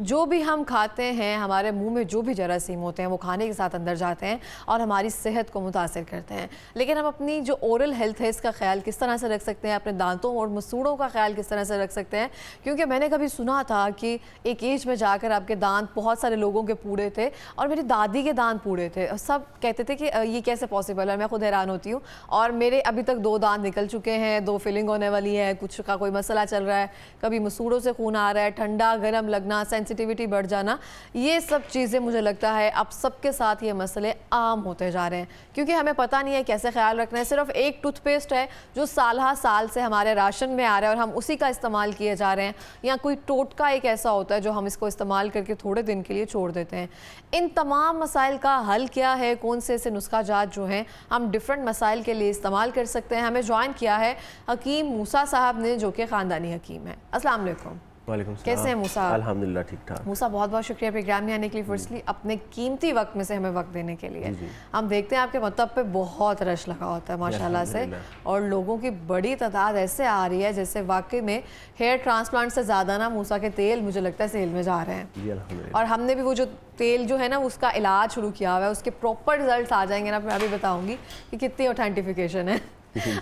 जो भी हम खाते हैं, हमारे मुंह में जो भी जरासीम होते हैं वो खाने के साथ अंदर जाते हैं और हमारी सेहत को मुतासिर करते हैं। लेकिन हम अपनी जो ओरल हेल्थ है इसका ख्याल किस तरह से रख सकते हैं, अपने दांतों और मसूड़ों का ख्याल किस तरह से रख सकते हैं? क्योंकि मैंने कभी सुना था कि एक एज में जाकर आपके दांत, बहुत सारे लोगों के पूरे थे और मेरी दादी के दांत पूरे थे। सब कहते थे कि ये कैसे पॉसिबल है, मैं खुद हैरान होती हूँ। और मेरे अभी तक 2 दांत निकल चुके हैं, 2 फिलिंग होने वाली है, कुछ का कोई मसला चल रहा है, कभी मसूड़ों से खून आ रहा है, ठंडा गर्म लगना, सेंसिटिविटी बढ़ जाना, ये सब चीज़ें मुझे लगता है अब सबके साथ ये मसले आम होते जा रहे हैं। क्योंकि हमें पता नहीं है कैसे ख्याल रखना है। सिर्फ एक टूथपेस्ट है जो साल से हमारे राशन में आ रहा है और हम उसी का इस्तेमाल किए जा रहे हैं, या कोई टोटका एक ऐसा होता है जो हम इसको इस्तेमाल करके थोड़े दिन के लिए छोड़ देते हैं। इन तमाम मसाइल का हल क्या है? कौन से ऐसे नुस्खा जात जो हैं हम डिफरेंट मसाइल के लिए इस्तेमाल कर सकते हैं? हमें ज्वाइन किया है हकीम मूसा साहब ने, जो कि ख़ानदानी हकीम है। अस्सलाम वालेकुम। वालेकुम सलाम। कैसे हैं मूसा? अल्हम्दुलिल्लाह ठीक ठाक। मूसा, बहुत बहुत शुक्रिया प्रोग्राम में आने के लिए, फर्स्टली अपने कीमती वक्त में से हमें वक्त देने के लिए। हम देखते हैं आपके मतलब पे बहुत रश लगा होता है माशाल्लाह से, और लोगों की बड़ी तादाद ऐसे आ रही है जैसे वाकई में हेयर ट्रांसप्लांट से ज़्यादा ना मूसा के तेल मुझे लगता है सेल में जा रहे हैं। और हमने भी वो जो तेल जो है ना उसका इलाज शुरू किया हुआ है, उसके प्रॉपर रिजल्ट आ जाएंगे ना, मैं अभी बताऊँगी कि कितनी ऑथेंटिफिकेशन है।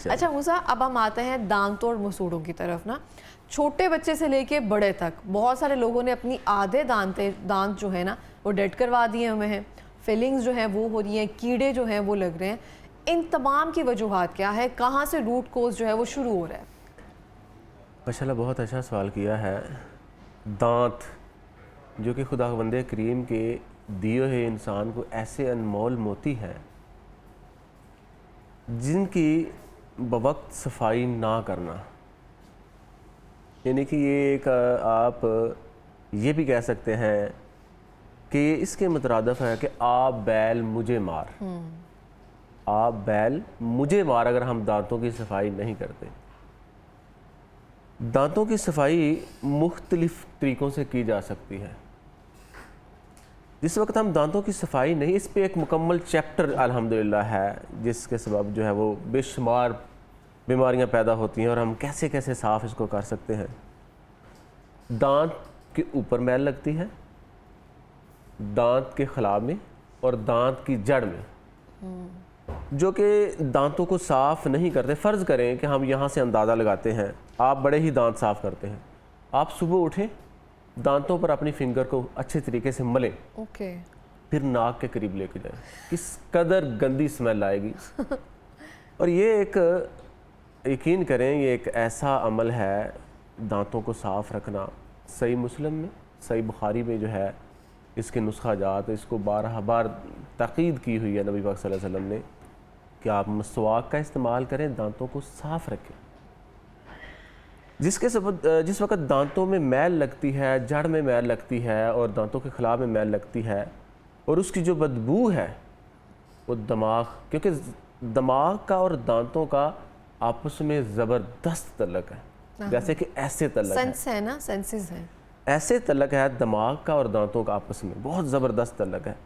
अच्छा मूसा, अब हम आते हैं दांतों और मसूड़ों की तरफ ना। छोटे बच्चे से लेके बड़े तक बहुत सारे लोगों ने अपनी आधे दांत जो है ना वो डेड करवा दिए हुए हैं, फिलिंग्स जो हैं वो हो रही हैं, कीड़े जो हैं वो लग रहे हैं। इन तमाम की वजूहात क्या है? कहाँ से रूट कोज जो है वो शुरू हो रहा है? माशाल्लाह बहुत अच्छा सवाल किया है। दांत जो कि खुदावंदे करीम के दिए हुए इंसान को ऐसे अनमोल मोती हैं जिनकी बवक्त सफाई ना करना, यानी कि ये एक आप ये भी कह सकते हैं कि इसके मुतरादफ है कि आप बैल मुझे मार, आप बैल मुझे मार, अगर हम दांतों की सफाई नहीं करते। दांतों की सफाई मुख्तलिफ तरीक़ों से की जा सकती है। जिस वक्त हम दांतों की सफाई नहीं, इस पे एक मुकम्मल चैप्टर अल्हम्दुलिल्लाह है, जिसके सबब जो है वो बेशुमार बीमारियां पैदा होती हैं और हम कैसे कैसे साफ़ इसको कर सकते हैं। दांत के ऊपर मैल लगती है, दांत के खला में और दांत की जड़ में, जो कि दांतों को साफ़ नहीं करते। फ़र्ज़ करें कि हम यहाँ से अंदाज़ा लगाते हैं, आप बड़े ही दांत साफ़ करते हैं, आप सुबह उठें, दांतों पर अपनी फिंगर को अच्छे तरीके से मलें, फिर नाक के करीब लेके जाएं, किस कदर गंदी स्मेल आएगी। और ये एक यकीन करें, ये एक ऐसा अमल है दांतों को साफ़ रखना। सही मुस्लिम में, सही बुखारी में जो है इसके नुस्खा जात, इसको 12 बार ताकीद की हुई है नबी पाक सल्लल्लाहु अलैहि वसल्लम ने कि आप मसवाक का इस्तेमाल करें, दांतों को साफ़ रखें। जिस वक्त दांतों में मैल लगती है, जड़ में मैल लगती है और दांतों के खिलाफ में मैल लगती है, और उसकी जो बदबू है वो दिमाग, क्योंकि दिमाग का और दांतों का आपस में ज़बरदस्त तल्लक है, जैसे कि ऐसे तल्लक है ना, सेंसेस है, ऐसे तल्लक है दिमाग का और दांतों का आपस में, बहुत ज़बरदस्त तल्लक है।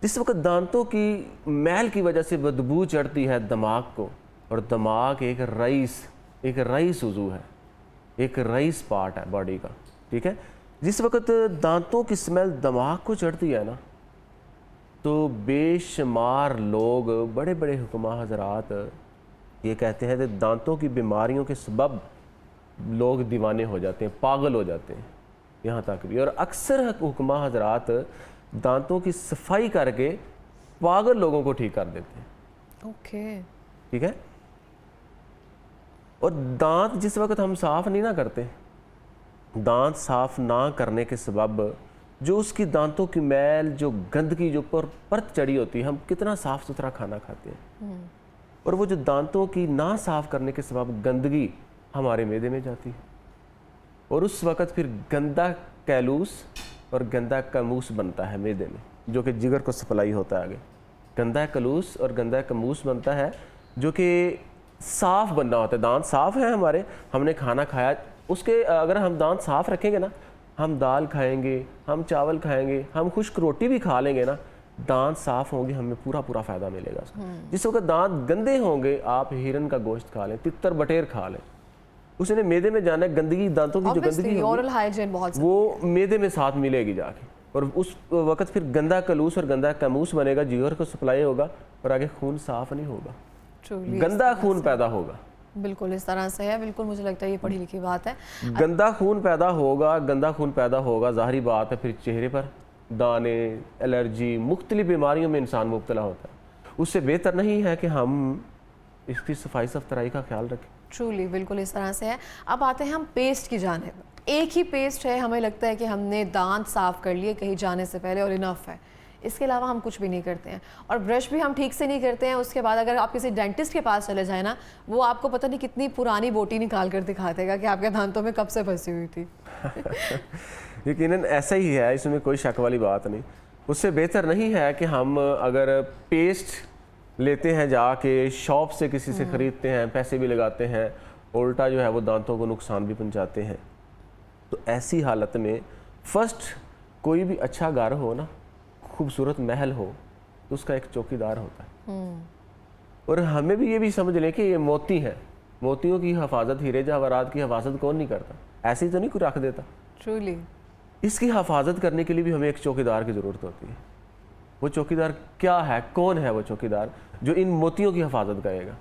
जिस वक्त दांतों की मैल की वजह से बदबू चढ़ती है दिमाग को, और दिमाग एक रईस उज़ू है, एक रईस पार्ट है बॉडी का, ठीक है। जिस वक्त दांतों की स्मेल दिमाग को चढ़ती है ना, तो बेशुमार लोग, बड़े बड़े हुक्मा हजरात ये कहते हैं कि दांतों की बीमारियों के सबब लोग दीवाने हो जाते हैं, पागल हो जाते हैं, यहाँ तक भी। और अक्सर हुक्मा हजरात दांतों की सफाई करके पागल लोगों को ठीक कर देते हैं। ओके, ठीक है। और दांत जिस वक्त हम साफ़ नहीं ना करते, दांत साफ़ ना करने के सबब जो उसकी दांतों की मैल, जो गंदगी जो परत चढ़ी होती है, हम कितना साफ़ सुथरा खाना खाते हैं, और वो जो दांतों की ना साफ़ करने के सबब गंदगी हमारे मैदे में जाती है, और उस वक़्त फिर गंदा कैलूस और गंदा कमूस बनता है मैदे में, जो कि जिगर को सप्लाई होता है आगे। गंदा कलूस और गंदा कमूस बनता है, जो कि साफ़ बनना होता है। दांत साफ़ है हमारे, हमने खाना खाया, उसके अगर हम दांत साफ़ रखेंगे ना, हम दाल खाएंगे, हम चावल खाएंगे, हम खुश्क रोटी भी खा लेंगे ना, दांत साफ़ होंगे, हमें पूरा फ़ायदा मिलेगा उसका। जिस वक्त दांत गंदे होंगे, आप हिरन का गोश्त खा लें, तितर बटेर खा लें, उसने मैदे में जाना है, गंदगी दांतों की जो गंदगी ऑब्वियसली होगी, ओरल हाइजीन बहुत वो मैदे में साथ मिलेगी जाके, और उस वक्त फिर गंदा कलूस और गंदा कमूस बनेगा, जिगर को सप्लाई होगा और आगे खून साफ नहीं होगा, ट्रूली गंदा खून पैदा होगा। बिल्कुल इस तरह से है, बिल्कुल मुझे लगता है ये पढ़ी लिखी बात है। गंदा खून पैदा होगा, गंदा खून पैदा होगा, ज़ाहिरी बात है फिर चेहरे पर दाने, एलर्जी, मुख्तलिफ बीमारियों में इंसान मुब्तला होता है। उससे बेहतर नहीं है कि हम इसकी सफाई सफ्तराई का ख्याल रखें। ट्रूली बिल्कुल इस तरह से है। अब आते हैं हम पेस्ट की जानिब। एक ही पेस्ट है, हमें लगता है कि हमने दांत साफ़ कर लिए कहीं जाने से पहले और इनफ है, इसके अलावा हम कुछ भी नहीं करते हैं, और ब्रश भी हम ठीक से नहीं करते हैं। उसके बाद अगर आप किसी डेंटिस्ट के पास चले जाए ना, वो आपको पता नहीं कितनी पुरानी बोटी निकाल कर दिखा देगा कि आपके दांतों में कब से फंसी हुई थी। यकीनन ऐसा ही है, इसमें कोई शक वाली बात नहीं। उससे बेहतर नहीं है कि हम अगर पेस्ट लेते हैं जाके शॉप से किसी से ख़रीदते हैं, पैसे भी लगाते हैं, उल्टा जो है वो दांतों को नुकसान भी पहुंचाते हैं। तो ऐसी हालत में फर्स्ट कोई भी अच्छा घर हो ना, खूबसूरत महल हो, तो उसका एक चौकीदार होता है। और हमें भी ये भी समझ लें कि ये मोती है, मोतियों की हिफाजत, हीरे जवाहरात की हिफाजत कौन नहीं करता, ऐसे ही तो नहीं कोई रख देता। ट्रूली इसकी हिफाजत करने के लिए भी हमें एक चौकीदार की ज़रूरत होती है। वो चौकीदार क्या है, कौन है वो चौकीदार जो इन मोतियों की हिफाजत करेगा?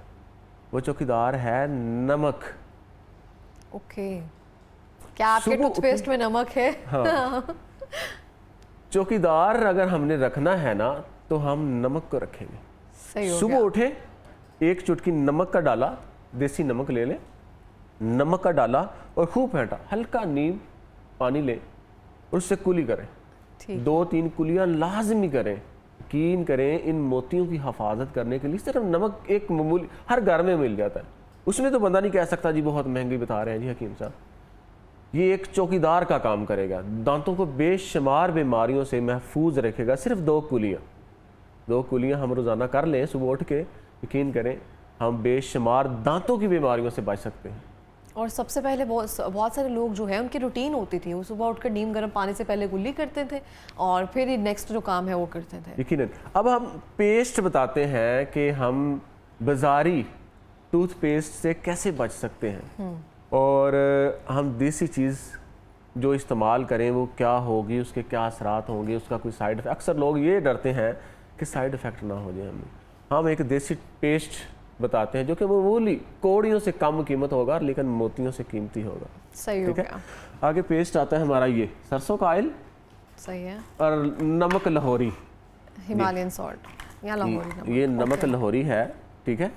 वो चौकीदार है नमक। ओके, क्या आपके टूथपेस्ट में नमक है? हाँ। चौकीदार अगर हमने रखना है ना, तो हम नमक को रखेंगे। सही हो सुबह गया। उठे, एक चुटकी नमक का डाला, देसी नमक ले लें, नमक का डाला और खूब फेंटा, हल्का नीम पानी लें और उससे कुली करें। ठीक 2-3 कुलियाँ लाजमी करें, यकीन करें इन मोतियों की हिफाजत करने के लिए। सिर्फ नमक एक मामूली हर घर में मिल जाता है, उसमें तो बंदा नहीं कह सकता जी बहुत महंगी बता रहे हैं जी हकीम साहब। ये एक चौकीदार का काम करेगा, दांतों को बेशुमार बीमारियों से महफूज रखेगा। सिर्फ 2 कुलियाँ हम रोज़ाना कर लें सुबह उठ के, यकीन करें हम बेशुमार दांतों की बीमारियों से बच सकते हैं। और सबसे पहले बहुत सारे लोग जो है उनकी रूटीन होती थी, वो सुबह उठकर नीम गर्म पानी से पहले कुल्ली करते थे और फिर नेक्स्ट जो काम है वो करते थे। यकीनन। अब हम पेस्ट बताते हैं कि हम बाज़ारी टूथपेस्ट से कैसे बच सकते हैं, और हम देसी चीज़ जो इस्तेमाल करें वो क्या होगी, उसके क्या असरात होंगे, उसका कोई साइड इफेक्ट। अक्सर लोग ये डरते हैं कि साइड इफ़ेक्ट ना हो जाए हमें। हम एक देसी पेस्ट बताते हैं जो कि मामूली कौड़ियों से कम कीमत होगा, लेकिन मोतियों से कीमती होगा। सही हो ठीक है। गया। आगे पेस्ट आता है हमारा ये सरसों का ऑयल सही है। और नमक लाहौरी। हिमालयन सॉल्ट या लाहौरी नमक। ये नमक लाहौरी है, ठीक है,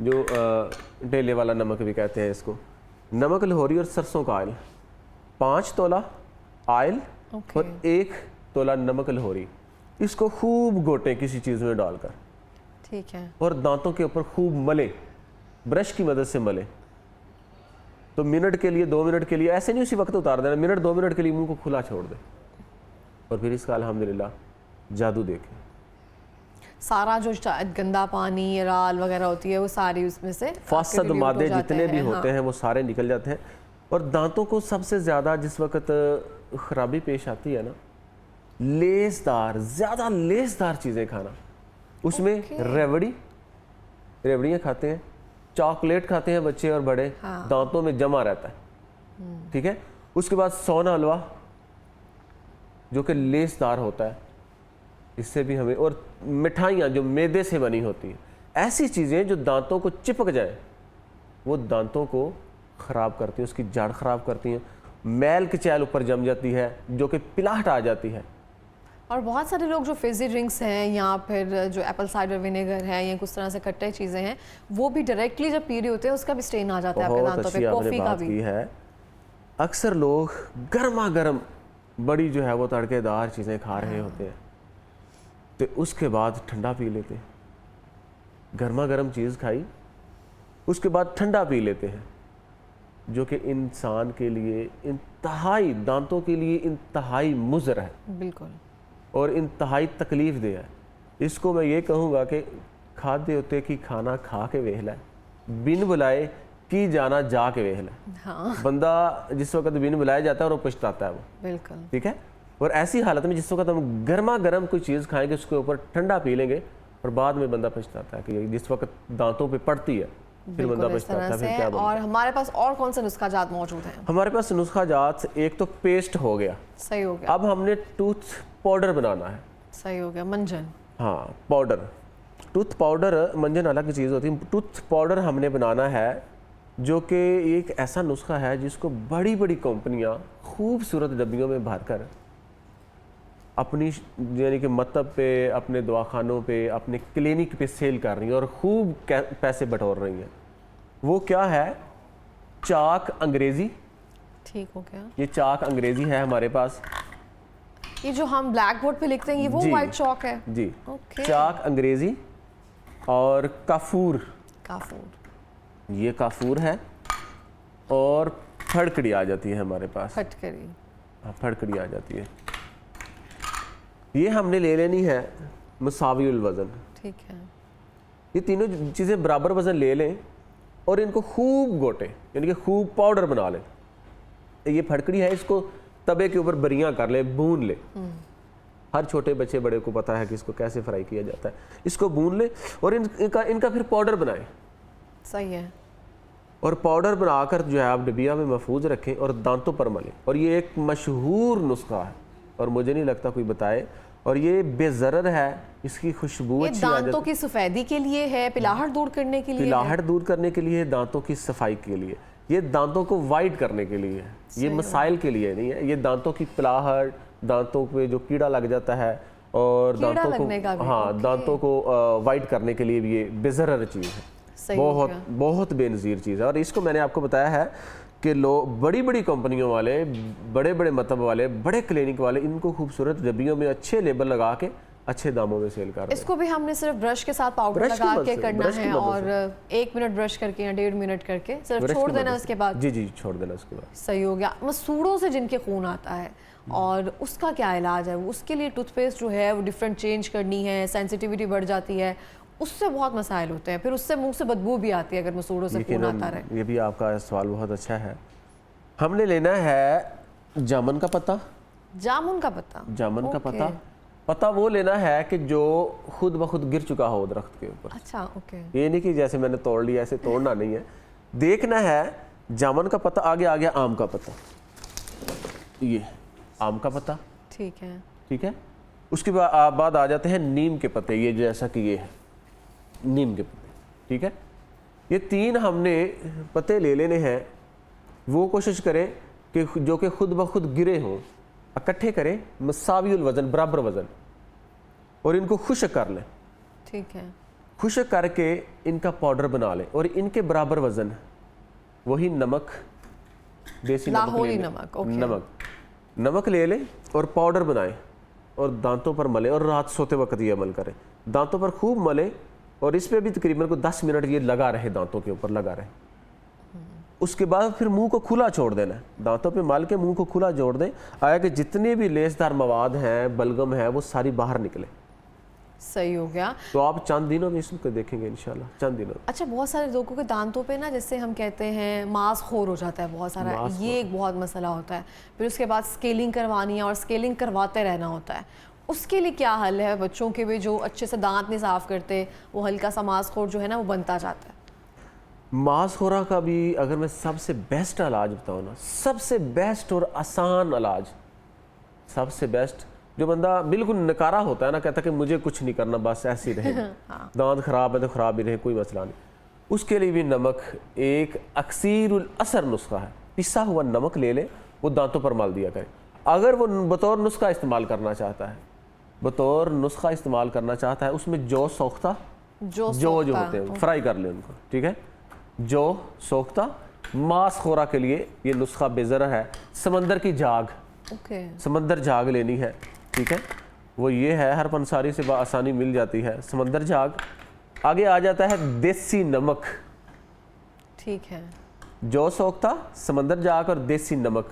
जो डेले वाला नमक भी कहते हैं इसको। नमक लाहौरी और सरसों का ऑयल, 5 तोला ऑयल और 1 तोला नमक लाहौरी, इसको खूब घोटें किसी चीज़ में डालकर, ठीक है। और दांतों के ऊपर खूब मले, ब्रश की मदद से मले। तो मिनट के लिए, 2 मिनट के लिए, ऐसे नहीं उसी वक्त उतार देना, मिनट 2 मिनट के लिए मुंह को खुला छोड़ दे, और फिर इसका अल्हम्दुलिल्लाह जादू देखें। सारा जो गंदा पानी, राल वगैरह होती है वो सारी उसमें से फासद आपके मादे relieve हो जितने भी जाते हैं। होते हैं वो सारे निकल जाते हैं। और दांतों को सबसे ज़्यादा जिस वक्त ख़राबी पेश आती है ना, लेसदार, ज़्यादा लेसदार चीज़ें खाना, उसमें रेवड़ियाँ खाते हैं, चॉकलेट खाते हैं बच्चे और बड़े, दांतों में जमा रहता है, ठीक है। उसके बाद सोना हलवा जो कि लेसदार होता है, इससे भी हमें, और मिठाइयाँ जो मैदे से बनी होती हैं, ऐसी चीज़ें जो दांतों को चिपक जाए वो दांतों को ख़राब करती हैं, उसकी जड़ ख़राब करती हैं, मैल की चैल ऊपर जम जाती है जो कि पिलाहट आ जाती है। और बहुत सारे लोग जो फिजी ड्रिंक्स हैं या फिर जो एप्पल साइडर विनेगर है या कुछ तरह से खट्टे चीज़ें हैं, वो भी डायरेक्टली जब पी रहे होते हैं उसका भी स्टेन आ जाता है आपके बहुत दांतों अच्छी पे, आपने कॉफ़ी का बात भी। की है। अक्सर लोग गर्मा गर्म बड़ी जो है वो तड़केदार चीज़ें खा रहे होते हैं, तो उसके बाद ठंडा पी लेते हैं। गर्मा गर्म चीज़ खाई, उसके बाद ठंडा पी लेते हैं, जो कि इंसान के लिए इंतहाई, दांतों के लिए इंतहाई मुज़र है बिल्कुल। और इंतहाई तकलीफ दे है। इसको मैं ये कहूँगा कि खाते होते कि खाना खा के वेख लै, बिन बुलाए की जाना जा के वेख लै। हाँ बंदा जिस वक्त बिन बुलाया जाता है और वो पछताता है वो, बिल्कुल। ठीक है। और ऐसी हालत में जिस वक्त हम गर्मा गर्म कोई चीज़ खाएंगे, उसके ऊपर ठंडा पी लेंगे, और बाद में बंदा पछताता है कि जिस वक्त दांतों पे पड़ती है फिर बंदा बिल्कुल इस पछताता तरह है, फिर से। क्या बनता और है। हमारे पास और कौन सा नुस्खा जात मौजूद है? हमारे पास नुस्खा जात एक तो पेस्ट हो गया, सही हो गया, अब हमने टूथ पाउडर बनाना है। सही हो गया, मंजन। हाँ, पाउडर, टूथ पाउडर, मंजन अलग की चीज़ होती है। टूथ पाउडर हमने बनाना है, जो कि एक ऐसा नुस्खा है जिसको बड़ी बड़ी कंपनियां खूबसूरत डब्बियों में भरकर अपनी यानी कि मतलब पे, अपने दवाखानों पे, अपने क्लिनिक पे सेल कर रही हैं और खूब पैसे बटोर रही हैं। वो क्या है? चाक अंग्रेज़ी। ठीक हो गया। ये चाक अंग्रेज़ी है हमारे पास ये जो हम ब्लैक बोर्ड पे लिखते हैं, ये वो जी। व्हाइट चौक है? जी। ओके। चाक अंग्रेज़ी और काफूर, काफूर, ये काफूर है। और फड़कड़ी आ जाती है हमारे पास। फटकरी, हाँ, फड़कड़ी आ जाती है। ये हमने ले लेनी है मुसावियुल वज़न। ठीक है। ये तीनों चीज़ें बराबर वज़न ले लें और इनको खूब गोटें, यानी कि खूब पाउडर बना लें। ये फड़कड़ी है, इसको तवे के ऊपर बरियां कर ले, भून ले। हर छोटे बच्चे बड़े को पता है कि इसको कैसे फ्राई किया जाता है। इसको भून ले और इनका फिर पाउडर बनाएं। सही है। और पाउडर बनाकर जो है आप डिबिया में महफूज रखें और दांतों पर मलें। और ये एक मशहूर नुस्खा है और मुझे नहीं लगता कोई बताए, और ये बेज़रर है, इसकी खुशबू ये अच्छी आ दांतों जाती की सफेदी के लिए है, पिलाहट दूर करने के लिए है? पिलाहट दूर करने के लिए, दांतों की सफाई के लिए, ये दांतों को वाइट करने के लिए है। ये मसाइल के लिए नहीं है। ये दांतों की पिलाहट, दांतों पे जो कीड़ा लग जाता है और कीड़ा दांतों लगने का को, भी, हाँ, ओके। दांतों को वाइट करने के लिए भी ये बेज़रर चीज़ है। सही हो बहुत गया। बहुत बेनज़ीर चीज़ है। और इसको मैंने आपको बताया है कि लोग, बड़ी बड़ी कंपनियों वाले, बड़े बड़े मतलब वाले, बड़े क्लिनिक वाले इनको खूबसूरत डब्बियों में अच्छे लेबल लगा के अच्छे दामों में सेल कर रहे हैं। इसको भी हमने सिर्फ ब्रश के साथ पाउडर ब्रश की लगा मदद के से, करना ब्रश की है मदद और 1 मिनट ब्रश करके या 1.5 मिनट करके सिर्फ ब्रश छोड़ की देना मदद उसके से। बाद। जी जी, छोड़ देना उसके बाद। सही हो गया। मसूड़ों से जिनके खून आता है और उसका क्या इलाज है? उसके लिए टूथपेस्ट जो है वो डिफरेंट चेंज करनी है, सेंसिटिविटी बढ़ जाती है, उससे बहुत मसाइल होते हैं, फिर उससे मुंह से बदबू भी आती है अगर मसूड़ों से खून आता रहे। ये भी आपका सवाल बहुत अच्छा है। हमने लेना है जामुन का पत्ता। जामुन का पत्ता? जामुन का ओके। पत्ता वो लेना है कि जो खुद ब खुद गिर चुका हो दरख्त के ऊपर। अच्छा, ओके। ये नहीं कि जैसे मैंने तोड़ लिया, ऐसे तोड़ना नहीं है। देखना है जामुन का पत्ता, आगे आ गया आम का पत्ता, ये आम का पत्ता, ठीक है। ठीक है। उसके बाद आ जाते हैं नीम के पत्ते, ये जैसा कि ये है नीम के पत्ते, ठीक है। ये 3 हमने पत्ते ले लेने हैं। वो कोशिश करें कि जो कि खुद ब खुद गिरे हों, इकट्ठे करें मसावियुल वज़न, बराबर वज़न, और इनको खुश्क कर लें। ठीक है। खुश्क करके इनका पाउडर बना लें और इनके बराबर वज़न वही नमक, देसी नमक लाहौरी ले लें। नमक, ओके। नमक ले लें और पाउडर बनाएं और दांतों पर मलें और रात सोते वक्त ये अमल करें। दांतों पर खूब मलें और इस पे भी तकरीबन को 10 मिनट ये लगा रहे, दांतों के ऊपर लगा रहे। उसके बाद फिर मुंह को खुला छोड़ देना है। दांतों पे मल के मुंह को खुला छोड़ दें, आया कि जितने भी लेसदार मवाद हैं, बलगम है, वो सारी बाहर निकले। सही हो गया। तो आप चंद दिनों में इसको देखेंगे इंशाल्लाह, चंद दिनों में। अच्छा, बहुत सारे लोगों के दांतों पे ना, जैसे हम कहते हैं मांसखोर हो जाता है बहुत सारा, ये एक बहुत मसला होता है। फिर उसके बाद स्केलिंग करवानी है और स्केलिंग करवाते रहना होता है। उसके लिए क्या हल है? बच्चों के भी जो अच्छे से दांत नहीं साफ करते, वो हल्का सा मांसखोर जो है ना वो बनता जाता है। मांसखोरा का भी अगर मैं सबसे बेस्ट इलाज बताऊँ ना, सबसे बेस्ट और आसान इलाज, सबसे बेस्ट, जो बंदा बिल्कुल नकारा होता है ना, कहता है कि मुझे कुछ नहीं करना, बस ऐसे ही रहे, दांत खराब है तो खराब ही रहे, कोई मसला नहीं, उसके लिए भी नमक एक अक्सीरुल असर नुस्खा है। पिसा हुआ नमक ले ले, वो दांतों पर मल दिया करें। अगर वो बतौर नुस्खा इस्तेमाल करना चाहता है, बतौर नुस्खा इस्तेमाल करना चाहता है, उसमें जौ सोख्ता, जो होते हैं फ्राई कर ले उनको, ठीक है। जो सोख्ता मांसखोरा के लिए ये नुस्खा बेज़रर है। समंदर की झाग, ओके। समंदर झाग लेनी है, ठीक है। वो ये है, हर पंसारी से आसानी मिल जाती है समंदर झाग। आगे आ जाता है देसी नमक, ठीक है। जौ सोख्ता, समंदर झाग और देसी नमक,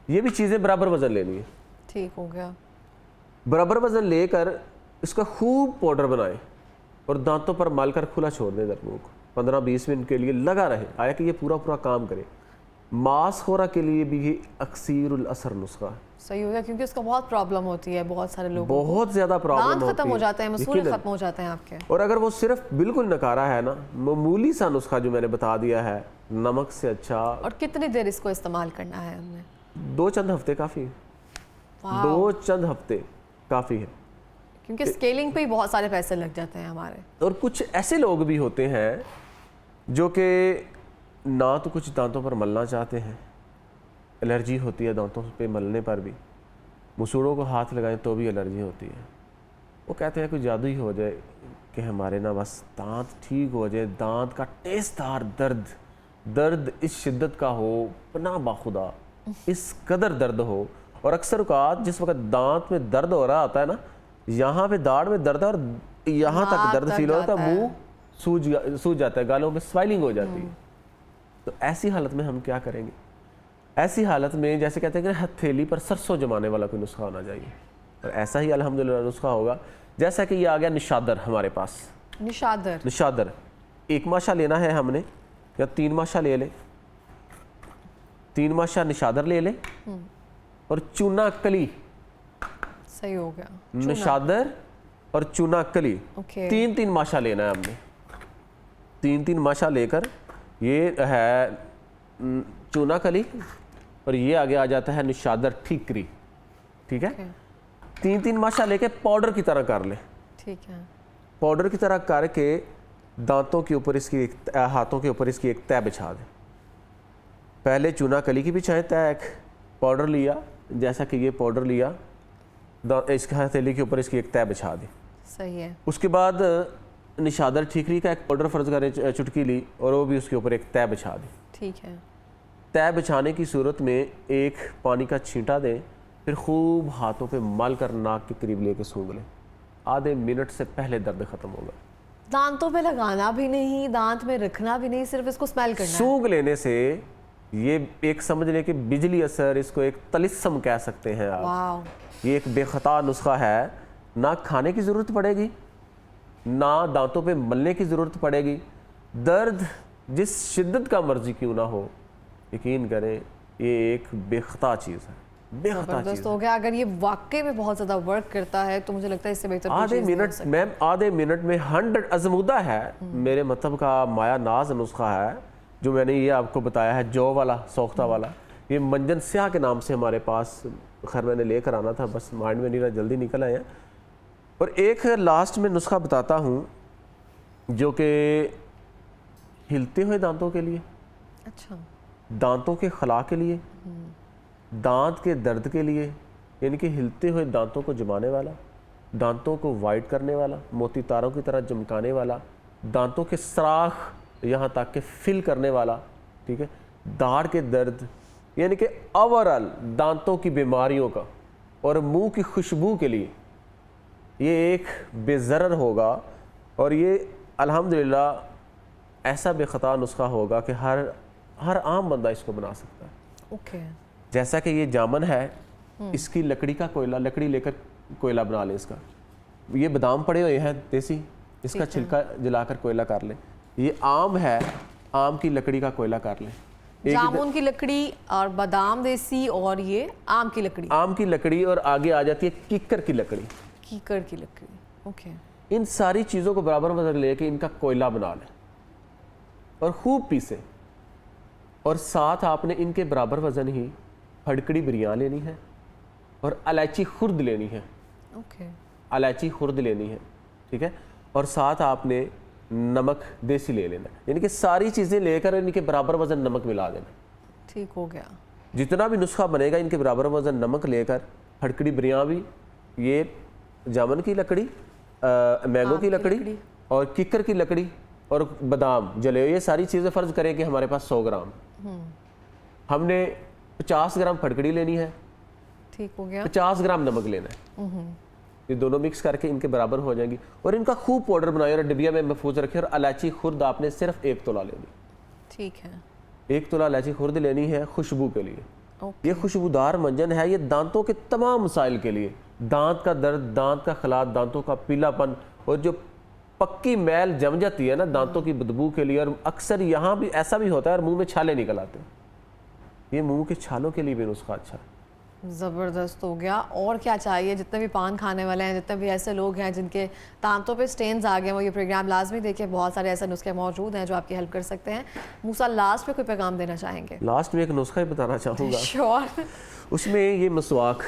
ये भी चीज़ें बराबर वज़न लेनी है। ठीक हो गया। बराबर वज़न लेकर इसका खूब पाउडर बनाएं और दांतों पर मल कर खुला छोड़ दें मुंह को 15-20 मिनट के लिए लगा रहे, आया कि ये पूरा काम करे। मांसखोरा के लिए भी ये अक्सीरुल असर नुस्खा है। सही हो गया, क्योंकि उसका बहुत प्रॉब्लम होती है बहुत सारे लोगों को। बहुत ज़्यादा प्रॉब्लम दांत होती खत्म हो है, जाते हैं, मसूड़े यकीनन। खत्म हो जाते हैं आपके। और अगर वो सिर्फ बिल्कुल नकारा है ना, मामूली सा नुस्खा जो मैंने बता दिया है, नमक से अच्छा। और कितनी देर इसको इस्तेमाल करना है हमने? 2 चंद हफ्ते काफ़ी है, वाह। 2 चंद हफ्ते काफ़ी है। क्योंकि स्केलिंग पे ही बहुत सारे पैसे लग जाते हैं हमारे। और कुछ ऐसे लोग भी होते हैं जो कि ना तो कुछ दांतों पर मलना चाहते हैं, एलर्जी होती है दांतों पे मलने पर भी, मसूड़ों को हाथ लगाएं तो भी एलर्जी होती है। वो कहते हैं कोई जादू ही हो जाए कि हमारे ना बस दांत ठीक हो जाए, दांत का टेस्टदार दर्द इस शिद्दत का हो, पना बाखुदा इस कदर दर्द हो। और अक्सर औकात जिस वक्त दांत में दर्द हो रहा होता है ना, यहाँ पे दाढ़ में दर्द है और यहाँ तक दर्द फील होता है, मुंह सूज जाता है, गालों में स्वेलिंग हो जाती है। तो ऐसी हालत में हम क्या करेंगे? ऐसी हालत में जैसे कहते हैं कि हथेली पर सरसों जमाने वाला कोई नुस्खा होना चाहिए, और ऐसा ही अल्हम्दुलिल्लाह नुस्खा होगा। जैसा कि ये आ गया निशादर हमारे पास। निशादर 1 माशा लेना है हमने, या 3 माशा ले लें, 3 माशा निशादर ले लें, और चूना कली। सही हो गया। निशादर और चूना कली, 3-3 माशा लेना है हमने। 3-3 माशा लेकर, ये है चूना कली और ये आगे आ जाता है निशादर ठीकरी। ठीक है, 3-3 माशा लेके पाउडर की तरह कर ले। ठीक है, पाउडर की तरह करके दांतों के ऊपर इसकी हाथों के ऊपर इसकी एक तह बिछा दे। पहले चूना कली की बिछाएं तह, एक पाउडर लिया, जैसा कि ये पाउडर लिया, इसके हथेली के ऊपर इसकी एक तह बिछा दी। सही है। उसके बाद निशादर ठीकरी का एक पाउडर फर्ज करें, चुटकी ली और वो भी उसके ऊपर एक तह बिछा दी। ठीक है। तह बिछाने की सूरत में एक पानी का छींटा दें, फिर खूब हाथों पे मल कर नाक के करीब लेके सूंघ लें। आधे मिनट से पहले दर्द खत्म होगा। दांतों पे लगाना भी नहीं, दांत में रखना भी नहीं, सिर्फ इसको स्मेल करना है। सूंघ लेने से ये एक समझ लें कि बिजली असर, इसको एक तलिस्म कह सकते हैं आप। वाह। ये एक बेखता नुस्खा है, ना खाने की ज़रूरत पड़ेगी, ना दांतों पे मलने की ज़रूरत पड़ेगी। दर्द जिस शिद्दत का मर्जी क्यों ना हो, यकीन करें ये एक बेखता चीज़ है, बेखता चीज़ हो गया। अगर ये वाकई में बहुत ज़्यादा वर्क करता है तो मुझे लगता है इससे बेहतर आधे मिनट मैम, आधे मिनट में 100 अजमुदा है मेरे मतलब का माया नाज नुस्खा है जो मैंने ये आपको बताया है, जौ वाला, सोख्ता वाला। ये मंजन स्याह के नाम से हमारे पास, खैर मैंने लेकर आना था, बस माइंड में नहीं रहा, जल्दी निकल आए हैं। और एक लास्ट में नुस्खा बताता हूँ जो कि हिलते हुए दांतों के लिए, अच्छा, दांतों के खला के लिए, दांत के दर्द के लिए, यानी कि हिलते हुए दांतों को जमाने वाला, दांतों को वाइट करने वाला, मोती तारों की तरह चमकाने वाला, दांतों के सराख यहाँ तक के फिल करने वाला, ठीक है, दाढ़ के दर्द, यानी कि ओवरऑल दांतों की बीमारियों का और मुंह की खुशबू के लिए ये एक बेज़रर होगा। और ये अल्हम्दुलिल्लाह ऐसा बेखता नुस्खा होगा कि हर आम बंदा इसको बना सकता है। ओके। जैसा कि ये जामन है, इसकी लकड़ी का कोयला, लकड़ी लेकर कोयला बना लें इसका। ये बादाम पड़े हुए हैं देसी, इसका छिलका जलाकर कोयला कर लें। ये आम है, आम की लकड़ी का कोयला कर लें। जामुन की लकड़ी और बादाम देसी, और ये आम की लकड़ी, आम की लकड़ी, और आगे आ जाती है कीकर की लकड़ी, कीकर की लकड़ी। ओके। इन सारी चीज़ों को बराबर वजन लेके इनका कोयला बना लें और खूब पीसें। और साथ आपने इनके बराबर वजन ही फड़कड़ी बिरयान लेनी है और इलायची खुर्द लेनी है। ओके। इलायची खुर्द लेनी है, ठीक है, और साथ आपने नमक देसी ले लेना, यानी कि सारी चीज़ें लेकर इनके बराबर वजन नमक मिला देना। ठीक हो गया। जितना भी नुस्खा बनेगा इनके बराबर वजन नमक लेकर, फड़कड़ी बिरयान भी, ये जामुन की लकड़ी, मैंगो की लकड़ी और किकर की लकड़ी और बादाम जले हुए, ये सारी चीज़ें फ़र्ज करें कि हमारे पास 100 ग्राम, हमने 50 ग्राम फड़कड़ी लेनी है, ठीक हो गया, 50 ग्राम नमक लेना है। ये दोनों मिक्स करके इनके बराबर हो जाएंगी और इनका खूब पाउडर बनाए और डिबिया में महफूज रखें। और इलायची खुर्द आपने सिर्फ 1 तोला लेनी। ठीक है, 1 तोला इलायची खुर्द लेनी है खुशबू के लिए। ये खुशबूदार मंजन है, ये दांतों के तमाम मसाइल के लिए, दांत का दर्द, दांत का खला, दांतों का पीलापन और जो पक्की मैल जम जाती है ना दांतों की बदबू के लिए। और अक्सर यहाँ भी ऐसा भी होता है और मुंह में छाले निकल आते हैं, ये मुंह के छालों के लिए भी नुस्खा अच्छा है। ज़बरदस्त हो गया। और क्या चाहिए, जितने भी पान खाने वाले हैं, जितने भी ऐसे लोग हैं जिनके दांतों पे स्टेन्स आ गए, वो ये प्रोग्राम लाजमी देखें। बहुत सारे ऐसे नुस्खे मौजूद हैं जो आपकी हेल्प कर सकते हैं। मूसा, लास्ट में कोई पैगाम देना चाहेंगे? लास्ट में एक नुस्खा ही बताना चाहूँगा। श्योर। उसमें ये मसवाक,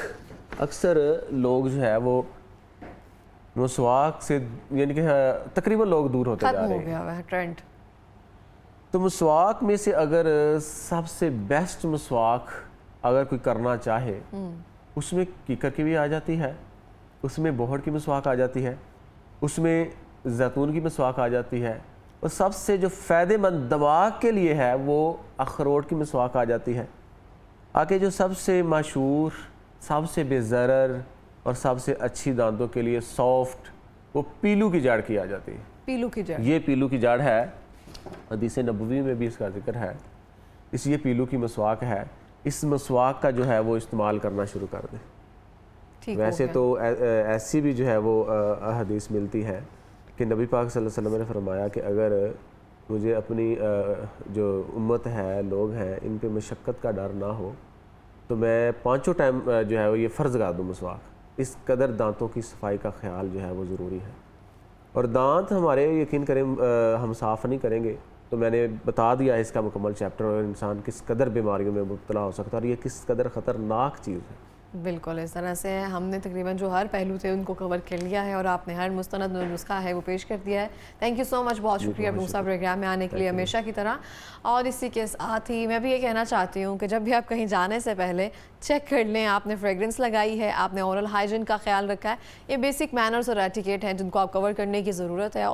अक्सर लोग जो है वो मसवाक से यानी कि तकरीबन लोग दूर होते जा खत्म रहे हो हैं। गया हुआ है ट्रेंड। तो मसवाक में से अगर सबसे बेस्ट मसवाक अगर कोई करना चाहे, उसमें कीकर की भी आ जाती है, उसमें बोहड़ की मसवाक आ जाती है, उसमें जैतून की मसवाक आ जाती है, और सबसे जो फ़ायदेमंद दिमाग के लिए है वो अखरोट की मसवाक आ जाती है। आगे जो सबसे मशहूर, सबसे बेज़रर और सबसे अच्छी दांतों के लिए सॉफ्ट, वो पीलू की जड़ की आ जाती है। पीलू की जड़। ये पीलू की जड़ है, हदीस नबवी में भी इसका जिक्र है। ये पीलू की मसवाक है। इस मसवाक का जो है वो इस्तेमाल करना शुरू कर दें। ठीक वैसे हो गया। तो ऐसी भी जो है वो हदीस मिलती है कि नबी पाक सल्लल्लाहु अलैहि वसल्लम ने फरमाया कि अगर मुझे अपनी जो उम्मत है, लोग हैं, इन पे मशक्क़त का डर ना हो तो मैं 5 टाइम जो है वो ये फ़र्ज़ कर दूँ मसवाक। इस कदर दांतों की सफाई का ख्याल जो है वो ज़रूरी है। और दांत हमारे, यकीन करें, हम साफ़ नहीं करेंगे तो मैंने बता दिया है इसका मुकम्मल चैप्टर, और इंसान किस कदर बीमारियों में मुब्तला हो सकता है और ये किस कदर ख़तरनाक चीज़ है। बिल्कुल, इस तरह से हमने तकरीबन जो हर पहलू थे उनको कवर कर लिया है और आपने हर मुस्तनद नुस्खा है वो पेश कर दिया है। थैंक यू सो मच, बहुत शुक्रिया मूसा प्रोग्राम में आने के लिए हमेशा की तरह। और इसी के साथ ही मैं भी ये कहना चाहती हूँ कि जब भी आप कहीं जाने से पहले चेक कर लें आपने फ्रेगरेंस लगाई है, आपने ओरल हाइजीन का ख्याल रखा है। ये बेसिक मैनर्स और एटिकेट हैं जिनको आप कवर करने की ज़रूरत है।